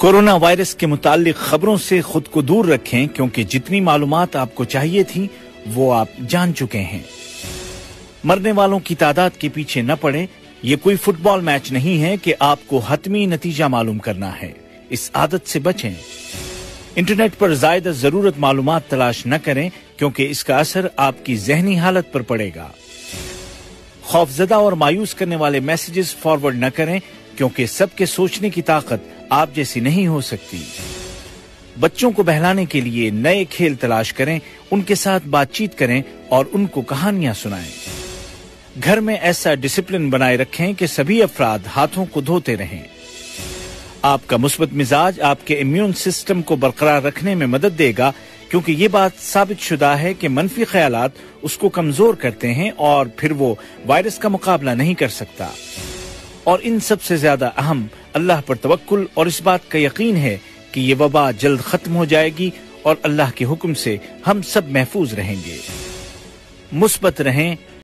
Corona virus के मुताल्लिक खबरों से खुद को दूर रखें, क्योंकि जितनी मालूमात आपको चाहिए थी वो आप जान चुके हैं। मरने वालों की तादाद के पीछे न पड़े। ये कोई फुटबॉल मैच नहीं है कि आपको हतमी नतीजा मालूम करना है। इस आदत से बचें। इंटरनेट पर ज़ायदा जरूरत मालूमात तलाश न करें, क्योंकि इसका असर आपकी जहनी हालत पर पड़ेगा। खौफजदा और मायूस करने वाले मैसेजेस फॉरवर्ड न करें, क्योंकि सबके सोचने की ताकत आप जैसी नहीं हो सकती। बच्चों को बहलाने के लिए नए खेल तलाश करें, उनके साथ बातचीत करें और उनको कहानियां सुनाएं। घर में ऐसा डिसिप्लिन बनाए रखें कि सभी अफराद हाथों को धोते रहें। आपका मुस्बत मिजाज आपके इम्यून सिस्टम को बरकरार रखने में मदद देगा, क्योंकि ये बात साबित शुदा है कि मनफी ख्यालात उसको कमजोर करते हैं और फिर वो वायरस का मुकाबला नहीं कर सकता। और इन सबसे ज्यादा अहम अल्लाह पर तवक्कुल और इस बात का यकीन है कि ये वबा जल्द खत्म हो जाएगी और अल्लाह के हुक्म से हम सब महफूज रहेंगे। मुस्बत रहें,